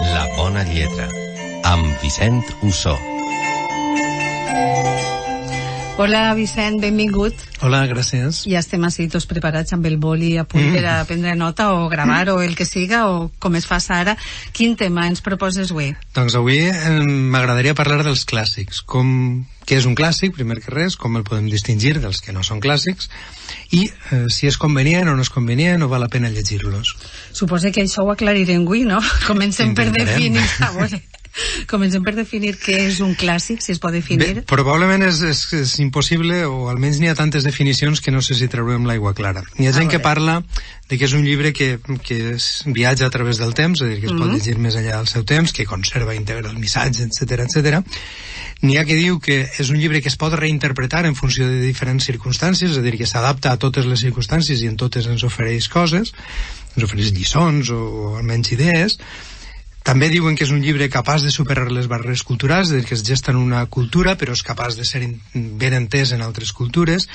La bona lletra, amb Vicent Ussó. Hola, Vicent, benvingut. Hola, gràcies. Ja estem així tots preparats amb el boli a punt per a prendre nota o gravar o el que siga, o com es fa ara. Quin tema ens proposes avui? Doncs avui m'agradaria parlar dels clàssics. Què és un clàssic, primer que res, com el podem distingir dels que no són clàssics, i si és convenient o no és convenient o val la pena llegir-los. Suposo que això ho aclarirem avui, no? Comencem per definir... Comencem per definir què és un clàssic, si es pot definir. Bé, probablement és impossible, o almenys n'hi ha tantes definicions que no sé si traurem l'aigua clara. Hi ha gent que parla de que és un llibre que viatja a través del temps, és a dir, que es pot llegir més enllà del seu temps, que conserva íntegre el missatge, etc. N'hi ha que diu que és un llibre que es pot reinterpretar en funció de diferents circumstàncies, és a dir, que s'adapta a totes les circumstàncies i en totes ens ofereix coses, ens ofereix lliçons o almenys idees. També diuen que és un llibre capaç de superar les barreres culturals, és a dir, que es gesta en una cultura però és capaç de ser ben entès en altres cultures,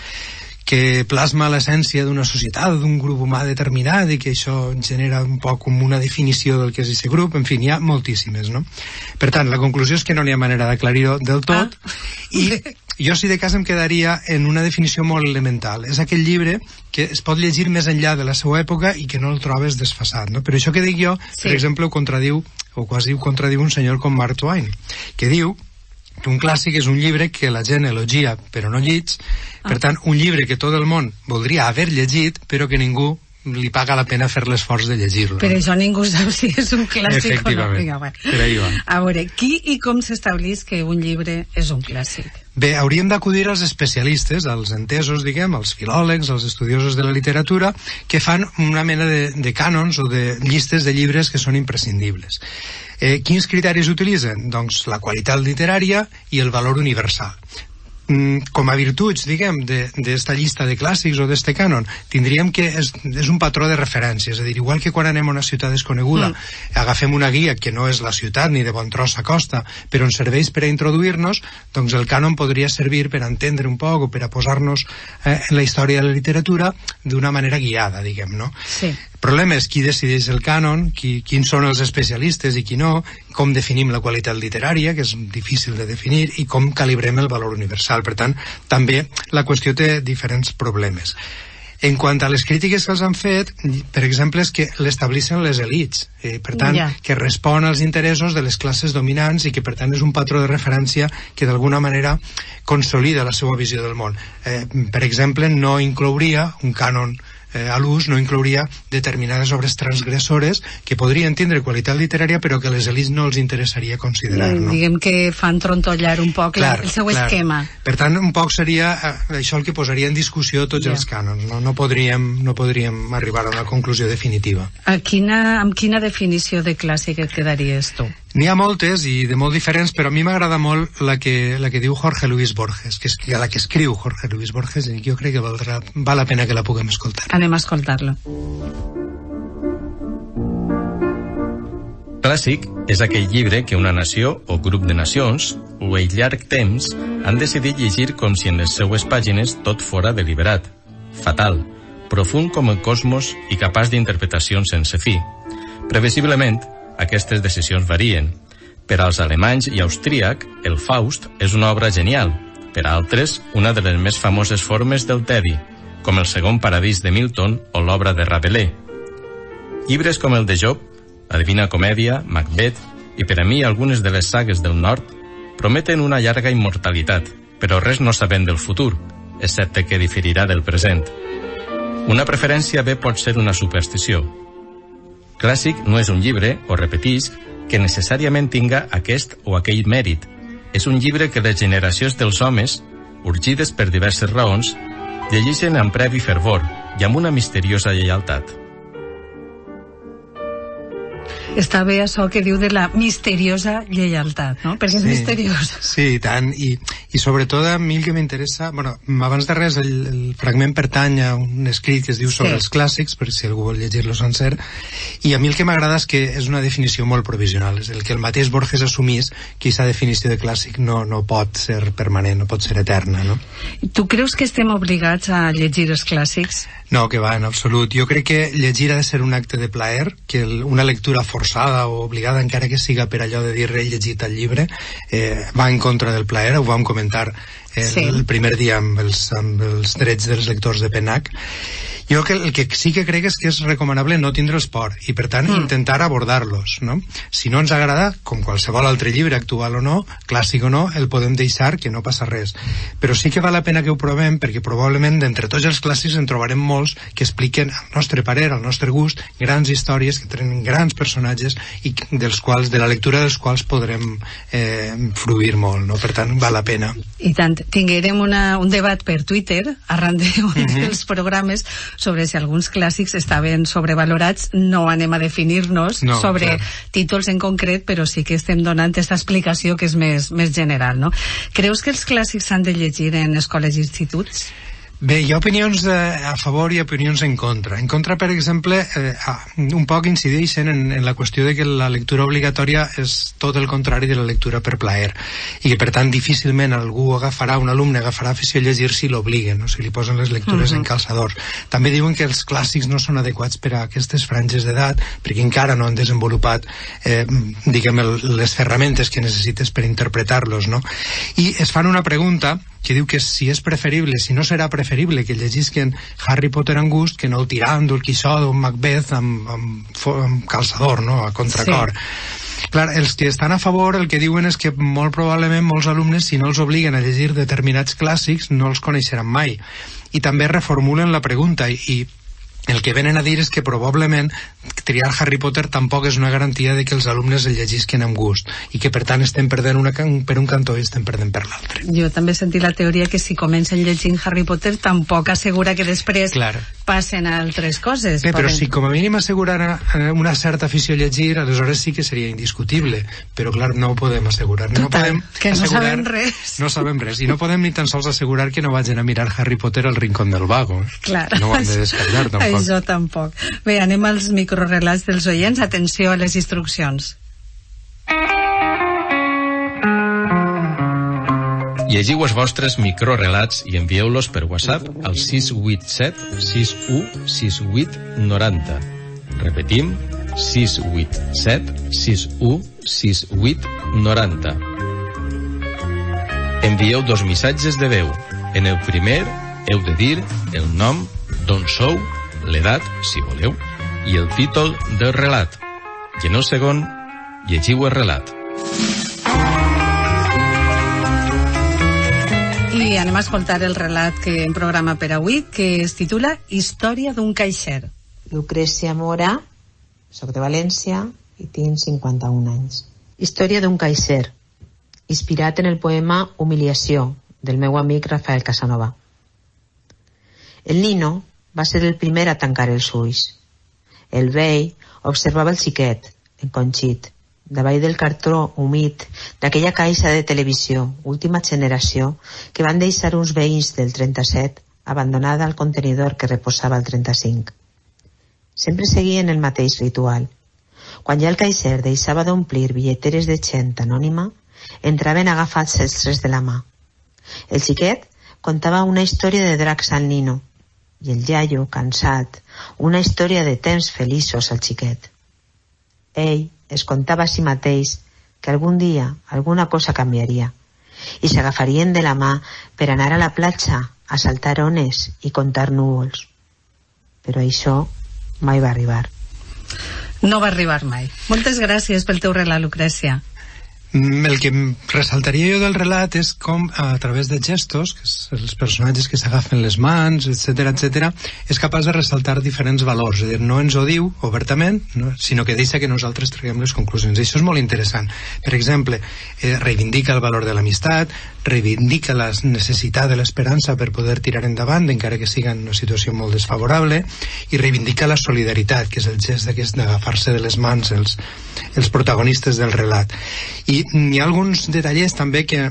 que plasma l'essència d'una societat, d'un grup humà determinat, i que això genera un poc com una definició del que és aquest grup. En fi, n'hi ha moltíssimes, no? Per tant, la conclusió és que no n'hi ha manera d'aclarir-ho del tot, i jo, si de cas, em quedaria en una definició molt elemental. És aquell llibre que es pot llegir més enllà de la seva època i que no el trobes desfasat, no? Però això que dic jo, per exemple, ho contradiu, o quasi ho contradiu un senyor com Mark Twain, que diu que un clàssic és un llibre que la gent elogia però no llig, per tant, un llibre que tot el món voldria haver llegit però que ningú li paga la pena fer l'esforç de llegir-lo. Per això ningú sap si és un clàssic o no. Efectivament, per ahí va. A veure, qui i com s'estableix que un llibre és un clàssic? Bé, hauríem d'acudir als especialistes, als entesos, diguem, als filòlegs, als estudiosos de la literatura, que fan una mena de cànons o de llistes de llibres que són imprescindibles. Quins criteris utilitzen? Doncs la qualitat literària i el valor universal. Com a virtuts, diguem, d'esta llista de clàssics o d'este cànon, tindríem que és un patró de referència, és a dir, igual que quan anem a una ciutat desconeguda, agafem una guia que no és la ciutat ni de bon tros a costa, però ens serveix per a introduir-nos, doncs el cànon podria servir per a entendre un poc o per a posar-nos en la història de la literatura d'una manera guiada, diguem, no? Sí. El problema és qui decideix el cànon, quins són els especialistes i qui no, com definim la qualitat literària, que és difícil de definir, i com calibrem el valor universal. Per tant, també la qüestió té diferents problemes. En quant a les crítiques que els han fet, per exemple, és que l'establissin les elits, per tant, que respon als interessos de les classes dominants i que, per tant, és un patró de referència que d'alguna manera consolida la seva visió del món. Per exemple, no inclouria un cànon a l'ús, no inclouria determinades obres transgressores que podrien tindre qualitat literària però que a les elits no els interessaria considerar, no? Diguem que fan trontollar un poc el seu esquema. Per tant, un poc seria això el que posaria en discussió tots els cànons, no? No podríem arribar a una conclusió definitiva. Amb quina definició de clàssic et quedaries tu? N'hi ha moltes i de molt diferents, però a mi m'agrada molt la que diu Jorge Luis Borges, la que escriu Jorge Luis Borges, i jo crec que val la pena que la puguem escoltar. Anem a escoltar-lo. Clàssic és aquell llibre que una nació o grup de nacions, o el llarg temps, han decidit llegir com si en les seues pàgines tot fora deliberat, fatal, profund com el cosmos i capaç d'interpretacions sense fi. Previsiblement, aquestes decisions varien. Per als alemanys i austríac, el Faust és una obra genial. Per a altres, una de les més famoses formes del tedi, com el Segon Paradís de Milton o l'obra de Rabelais. Llibres com el de Job, la Divina Comèdia, Macbeth i per a mi algunes de les sagues del nord prometen una llarga immortalitat, però res no sabem del futur, excepte que diferirà del present. Una preferència bé pot ser una superstició. Clàssic no és un llibre, o repetisc, que necessàriament tinga aquest o aquell mèrit. És un llibre que les generacions dels homes, urgides per diverses raons, llegeixen amb previ fervor i amb una misteriosa lleialtat. Està bé això que diu de la misteriosa lleialtat, no? Perquè és misteriosa. Sí, i tant, i sobretot a mi el que m'interessa, bueno, abans de res el fragment pertany a un escrit que es diu sobre els clàssics, per si algú vol llegir-lo sencer, i a mi el que m'agrada és que és una definició molt provisional, és el que el mateix Borges assumís, que aquesta definició de clàssic no pot ser permanent, no pot ser eterna, no? Tu creus que estem obligats a llegir els clàssics? No, que va, en absolut. Jo crec que llegir ha de ser un acte de plaer, que una lectura forçada o obligada, encara que siga per allò de dir he llegit el llibre, va en contra del plaer. Ho vam comentar el primer dia amb els drets dels lectors de PENAC. Jo el que sí que crec és que és recomanable no tindre'ls por i, per tant, intentar abordar-los, no? Si no ens agrada, com qualsevol altre llibre, actual o no, clàssic o no, el podem deixar, que no passa res. Però sí que val la pena que ho provem, perquè probablement d'entre tots els clàssics en trobarem molts que expliquen, al nostre parer, al nostre gust, grans històries que tenen grans personatges i de la lectura dels quals podrem fruir molt, no? Per tant, val la pena. I tant, tinguérem un debat per Twitter arran dels programes sobre si alguns clàssics estaven sobrevalorats. No anem a definir-nos sobre títols en concret, però sí que estem donant aquesta explicació que és més general, no? Creus que els clàssics s'han de llegir en escoles i instituts? Bé, hi ha opinions a favor i opinions en contra. En contra, per exemple, un poc incideixen en la qüestió de que la lectura obligatòria és tot el contrari de la lectura per plaer, i que, per tant, difícilment un alumne agafarà afició a llegir si l'obliguen, no? Si li posen les lectures en calçadors. També diuen que els clàssics no són adequats per a aquestes franges d'edat, perquè encara no han desenvolupat les ferramentes que necessites per interpretar-los, no? I es fan una pregunta que diu que si no serà preferible que llegisquen Harry Potter amb gust que no el Tirant, el Quixot o Macbeth amb calçador, no? A contracor. Clar, els que estan a favor el que diuen és que molt probablement molts alumnes, si no els obliguen a llegir determinats clàssics, no els coneixeran mai. I també reformulen la pregunta i el que venen a dir és que probablement triar Harry Potter tampoc és una garantia de que els alumnes el llegisquen amb gust i que, per tant, estem perdent per un cantó i estem perdent per l'altre. Jo també he sentit la teoria que si comencen llegint Harry Potter tampoc assegura que després passen a altres coses. Bé, però si com a mínim assegurara una certa afició a llegir, aleshores sí que seria indiscutible, però clar, no ho podem assegurar. Total, no sabem res. No sabem res, i no podem ni tan sols assegurar que no vagin a mirar Harry Potter al Rincón del Vago. Clar. No ho hem de descartar, tampoc. Això tampoc. Bé, anem als microrelats dels oients. Atenció a les instruccions. Llegiu els vostres microrelats i envieu-los per WhatsApp al 687 61 68 90. Repetim, 687 61 68 90. Envieu 2 missatges de veu. En el primer heu de dir el nom, d'on sou, l'edat, si voleu, i el títol del relat. I en el segon, llegiu el relat. I anem a escoltar el relat que hem programat per avui, que es titula Història d'un caixer. Lucrècia Mora, soc de València i tinc 51 anys. Història d'un caixer, inspirat en el poema Humiliació, del meu amic Rafael Casanova. El nino va ser el primer a tancar els ulls. El vell observava el xiquet, enconxit, davall del cartró humit d'aquella caixa de televisió, última generació, que van deixar uns veïns del 37 abandonada al contenidor que reposava al 35. Sempre seguien el mateix ritual. Quan ja el caixer deixava d'omplir billeteres de gent anònima, entraven agafats els tres de la mà. El xiquet contava una història de dracs al nino, i el iaio, cansat, una història de temps feliços al xiquet. Ell es contava a si mateix que algun dia alguna cosa canviaria i s'agafarien de la mà per anar a la platja a saltar ones i contar núvols. Però això mai va arribar. No va arribar mai. Moltes gràcies pel teu relat, Lucrècia. El que ressaltaria jo del relat és com a través de gestos, que els personatges que s'agafen les mans, etc, és capaç de ressaltar diferents valors. És a dir, no ens ho diu obertament, no? Sinó que deixa que nosaltres traguem les conclusions. I això és molt interessant. Per exemple, reivindica el valor de l'amistat, reivindica la necessitat de l'esperança per poder tirar endavant, encara que siga en una situació molt desfavorable, i reivindica la solidaritat, que és el gest d'aquest d'agafar-se de les mans els protagonistes del relat. I hi ha alguns detallers també que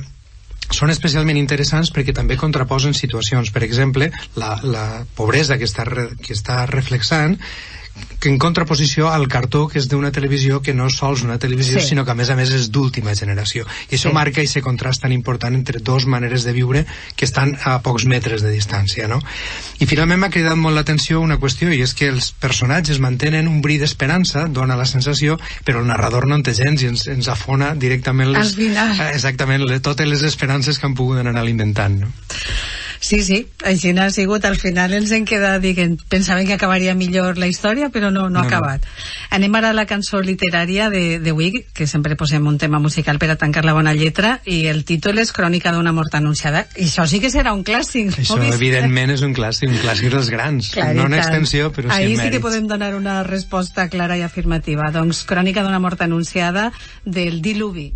són especialment interessants perquè també contraposen situacions. Per exemple, la pobresa que està reflexant que en contraposició al cartó, que és d'una televisió que no és sols una televisió, sinó que a més és d'última generació. I això marca aquest contrast tan important entre dos maneres de viure que estan a pocs metres de distància, no? I finalment m'ha cridat molt l'atenció una qüestió, i és que els personatges mantenen un bri d'esperança, dona la sensació, però el narrador no en té gens i ens afona directament totes les esperances que han pogut anar alimentant, no? Sí, així n'ha sigut. Al final ens hem quedat dient, pensaven que acabaria millor la història, però no ha acabat. Anem ara a la cançó literària de Wig, que sempre posem un tema musical per a tancar la bona lletra, i el títol és Crònica d'una mort anunciada. I això sí que serà un clàssic. Això, evidentment, és un clàssic dels grans. No en extensió, però sí en mèrits. Ahí sí que podem donar una resposta clara i afirmativa. Doncs, Crònica d'una mort anunciada, del Diluvi.